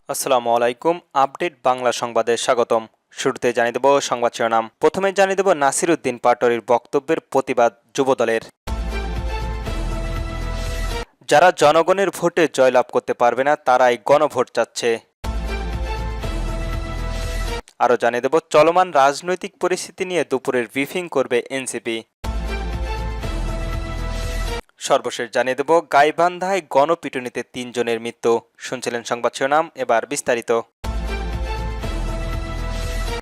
আসসালামু আলাইকুম। আপডেট বাংলা সংবাদে স্বাগতম। শুরুতে জানিয়ে দেব সংবাদ শিরোনাম। প্রথমে জানিয়ে দেব নাসিরউদ্দিন পাটোয়ারির বক্তব্যের প্রতিবাদ যুবদলের। যারা জনগণের ভোটে জয়লাভ করতে পারবে না তারাই গণভোট চাচ্ছে। আরও জানিয়ে দেব চলমান রাজনৈতিক পরিস্থিতি নিয়ে দুপুরের ব্রিফিং করবে এনসিপি। সর্বশেষ জানিয়ে দেব গাইবান্ধায় গণপিটুনিতে ৩ জনের মৃত্যু। শুনছিলেন সংবাদ শিরোনাম, এবার বিস্তারিত।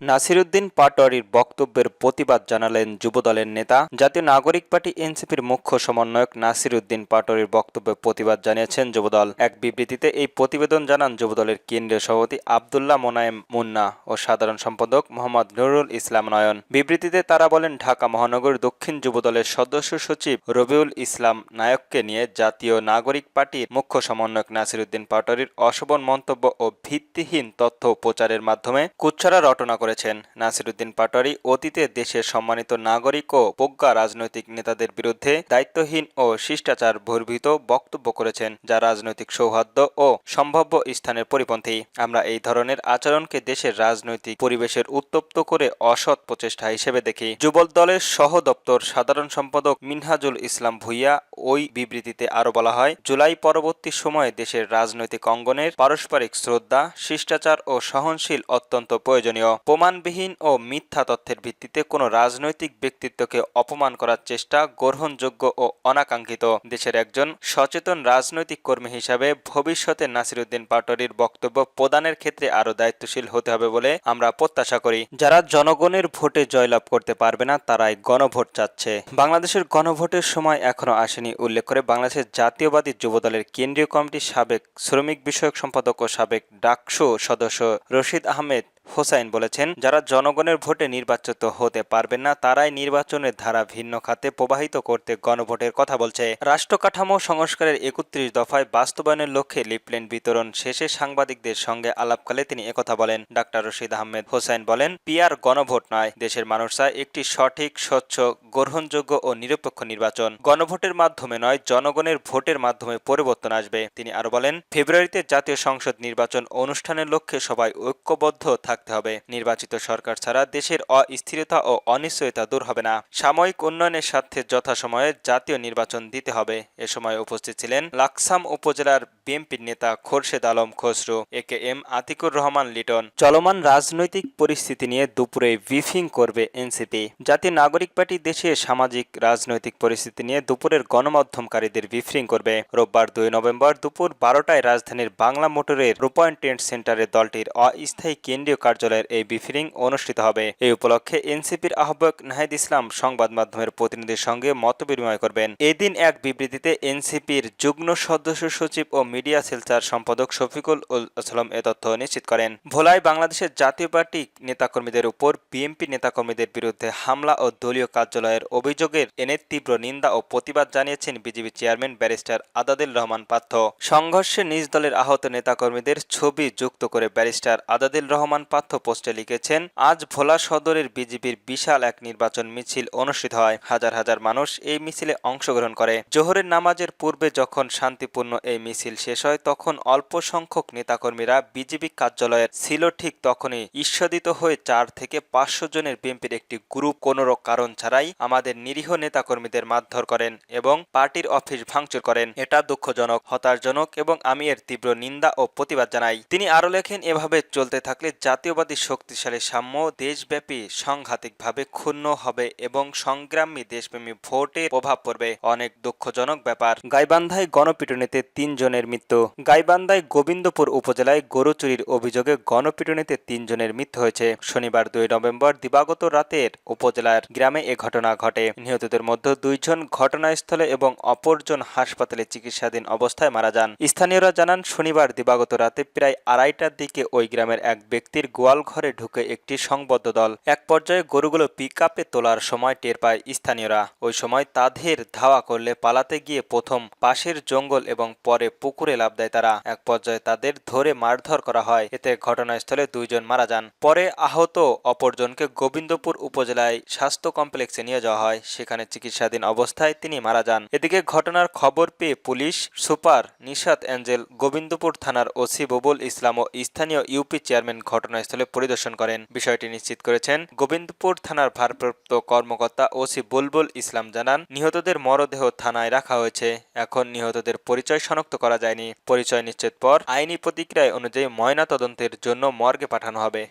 নাসিরউদ্দিন পাটোয়ারির বক্তব্যের প্রতিবাদ জানালেন যুবদলের নেতা। জাতীয় নাগরিক পার্টি এনসিপির মুখ্য সমন্বয়ক নাসিরউদ্দিন পাটোয়ারির বক্তব্যের প্রতিবাদ জানিয়েছেন যুবদল। এক বিবৃতিতে এই প্রতিবেদন জানান যুবদলের কেন্দ্রীয় সভাপতি আব্দুল্লাহ মোনায়েম মুন্না ও সাধারণ সম্পাদক মোহাম্মদ নুরুল ইসলাম নয়ন। বিবৃতিতে তারা বলেন, ঢাকা মহানগর দক্ষিণ যুবদলের সদস্য সচিব রবিউল ইসলাম নায়ককে নিয়ে জাতীয় নাগরিক পার্টির মুখ্য সমন্বয়ক নাসিরউদ্দিন পাটোয়ারির অশোভন মন্তব্য ও ভিত্তিহীন তথ্য প্রচারের মাধ্যমে কুচ্ছারা রটনা করেছেন। নাসিরউদ্দিন পাটোয়ারি অতীতে দেশের সম্মানিত নাগরিক ও প্রজ্ঞা রাজনৈতিক নেতাদের বিরুদ্ধে দায়িত্বহীন ও শিষ্টাচার বহির্ভূত বক্তব্য করেছেন, যা রাজনৈতিক সৌহার্দ্য ও সম্ভাব্য স্থানের পরিপন্থী। আমরা এই ধরনের আচরণকে দেশের রাজনৈতিক পরিবেশের উত্তপ্ত করে অসৎ প্রচেষ্টা হিসেবে দেখি। যুবদলের দলের সহ দপ্তর সাধারণ সম্পাদক মিনহাজুল ইসলাম ভূঁইয়া ওই বিবৃতিতে আরো বলা হয়, জুলাই পরবর্তী সময়ে দেশের রাজনৈতিক অঙ্গনের পারস্পরিক শ্রদ্ধা, শিষ্টাচার ও সহনশীল অত্যন্ত প্রয়োজনীয়। প্রমাণবিহীন ও মিথ্যা তথ্যের ভিত্তিতে কোনো রাজনৈতিক ব্যক্তিত্বকে অপমান করার চেষ্টা গ্রহণযোগ্য ও অনাকাঙ্ক্ষিত। দেশের একজন সচেতন রাজনৈতিক কর্মী হিসাবে ভবিষ্যতে নাসিরউদ্দিন পাটোয়ারির বক্তব্য প্রদানের ক্ষেত্রে আরো দায়িত্বশীল হতে হবে বলে আমরা প্রত্যাশা করি। যারা জনগণের ভোটে জয়লাভ করতে পারবে না তারাই গণভোট চাচ্ছে। বাংলাদেশের গণভোটের সময় এখনো আসেনি উল্লেখ করে বাংলাদেশের জাতীয়বাদী যুবদলের কেন্দ্রীয় কমিটির সাবেক শ্রমিক বিষয়ক সম্পাদক ও সাবেক ডাকসু সদস্য রশিদ আহমেদ হোসাইন বলেছেন, যারা জনগণের ভোটে নির্বাচিত হতে পারবেন না তারাই নির্বাচনের ধারা ভিন্ন খাতে প্রবাহিত করতে গণভোটের কথা বলছে। রাষ্ট্র কাঠামো সংস্কারের ৩১ দফায় বাস্তবায়নের লক্ষ্যে লিফলেট বিতরণ শেষে সাংবাদিকদের সঙ্গে আলাপকালে তিনি একথা বলেন। ডাক্তার রশিদ আহমেদ হোসাইন বলেন, পিআর গণভোট নয়, দেশের মানুষ চায় একটি সঠিক, স্বচ্ছ, গ্রহণযোগ্য ও নিরপেক্ষ নির্বাচন। গণভোটের মাধ্যমে নয়, জনগণের ভোটের মাধ্যমে পরিবর্তন আসবে। তিনি আরো বলেন, ফেব্রুয়ারিতে জাতীয় সংসদ নির্বাচন অনুষ্ঠানের লক্ষ্যে সবাই ঐক্যবদ্ধ থাকতে হবে। নির্বাচিত সরকার ছাড়া দেশের অস্থিরতা ও অনিশ্চয়তা দূর হবে না। সাময়িক উন্নয়নের স্বার্থে যথাসময়ে জাতীয় নির্বাচন দিতে হবে। এ সময় উপস্থিত ছিলেন লাকসাম উপজেলার বিএনপির নেতা খোরশেদ আলম খসরু, একেএম আতিকুর রহমান লিটন। চলমান রাজনৈতিক পরিস্থিতি নিয়ে দুপুরে ব্রিফিং করবে এনসিপি। জাতীয় নাগরিক পার্টি দেশের সামাজিক রাজনৈতিক পরিস্থিতি নিয়ে দুপুরের গণমাধ্যমকারীদের ব্রিফিং করবে। রোববার ২ নভেম্বর দুপুর ১২টায় রাজধানীর বাংলা মোটরের রূপায়ণ ট্রেড সেন্টারে দলটির অস্থায়ী কেন্দ্রীয় কার্যালয়ের এই ব্রিফিং অনুষ্ঠিত হবে। এই উপলক্ষে এনসিপির আহ্বায়ক নাহিদ ইসলাম সংবাদ মাধ্যমের প্রতিনিধির সঙ্গে মতবিনিময় করবেন। এদিন এক বিবৃতিতে এনসিপির যুগ্ম সদস্য সচিব ও মিডিয়া সেলচার সম্পাদক শফিকুল আলম এ তথ্য নিশ্চিত করেন। ভোলায় বাংলাদেশের জাতীয় পার্টি নেতাকর্মীদের উপর বিএনপি নেতাকর্মীদের বিরুদ্ধে হামলা ও দলীয় কার্যালয়ের অভিযোগের এনে তীব্র নিন্দা ও প্রতিবাদ জানিয়েছেন বিজিবি চেয়ারম্যান ব্যারিস্টার আদাদুল রহমান পাত্র। সংঘর্ষে নিজ দলের আহত নেতাকর্মীদের ছবি যুক্ত করে ব্যারিস্টার আদাদুল রহমান পাত্র পোস্টে লিখেছেন, আজ ভোলা সদরের বিজিবির বিশাল এক নির্বাচন মিছিল অনুষ্ঠিত হয়। হাজার হাজার মানুষ এই মিছিলে অংশগ্রহণ করে। জোহরের নামাজের পূর্বে যখন শান্তিপূর্ণ এই মিছিল শেষ হয় তখন অল্প সংখ্যক নেতাকর্মীরা বিজিবি কার্যালয়ের ছিল। ঠিক তখনই ঈর্ষাদিত হয়ে ৪ থেকে ৫০০ জনের বিএনপির একটি গ্রুপ কোনো কারণ ছাড়াই আমাদের নিরীহ নেতাকর্মীদের মারধর করেন এবং পার্টির অফিস ভাঙচুর করেন। এটা দুঃখজনক, হতাশজনক এবং আমি এর তীব্র নিন্দা ও প্রতিবাদ জানাই। তিনি আরো লেখেন, এভাবে চলতে থাকলে জাতীয়বাদী শক্তিশালী সাম্য দেশব্যাপী সাংঘাতিকভাবে ক্ষুণ্ণ হবে এবং সংগ্রামী দেশপ্রেমী ভোটে প্রভাব পড়বে। অনেক দুঃখজনক ব্যাপার। গাইবান্ধায় গণপিটুনিতে ৩ জনের মৃত্যু। গাইবান্ধায় গোবিন্দপুর উপজেলায় গরু চুরির অভিযোগে গণপিটুনিতে ৩ জনের মৃত্যু হয়েছে। শনিবার ২ নভেম্বর দিবাগত রাতের উপজেলার গ্রামে এ ঘটনা ঘটে। নিহতদের মধ্যে ২ জন ঘটনাস্থলে এবং অপরজন হাসপাতালে চিকিৎসাধীন অবস্থায় মারা যান। স্থানীয়রা জানান, শনিবার দিবাগত রাতে প্রায় ২:৩০টার দিকে ওই গ্রামের এক ব্যক্তির গোয়াল ঘরে ঢুকে একটি সংবদ্ধ দল। এক পর্যায়ে গরুগুলো পিকআপে তোলার সময় টের পায় স্থানীয়রা। ওই সময় তাদের ধাওয়া করলে পালাতে গিয়ে প্রথম পাশের জঙ্গল এবং পরে পুকুর পুকুরে লাফ দেয় তারা। এক পর্যায়ে তাদের ধরে মারধর করা হয়। এতে ঘটনাস্থলে 2 জন মারা যান। পরে আহত অপরজনকে গোবিন্দপুর উপজেলায় স্বাস্থ্য কমপ্লেক্সে নিয়ে যাওয়া হয়। সেখানে চিকিৎসাধীন অবস্থায় তিনি মারা যান। এদিকে ঘটনার খবর পেয়ে police super Nishat Angel, Gobindapur থানার ওসি বুবুল ইসলাম ও স্থানীয় ইউপি চেয়ারম্যান ঘটনাস্থলে পরিদর্শন করেন। বিষয়টি নিশ্চিত করেছেন গোবিন্দপুর থানার ভারপ্রাপ্ত কর্মকর্তা ওসি বুলবুল ইসলাম। জানান, নিহতদের মরদেহ থানায় রাখা হয়েছে। এখন নিহতদের পরিচয় শনাক্ত করা যায়নি। পরিচয় নিশ্চিত পর আইনি প্রতিক্রিয়া অনুযায়ী ময়নাতদন্তের জন্য মর্গে পাঠানো হবে।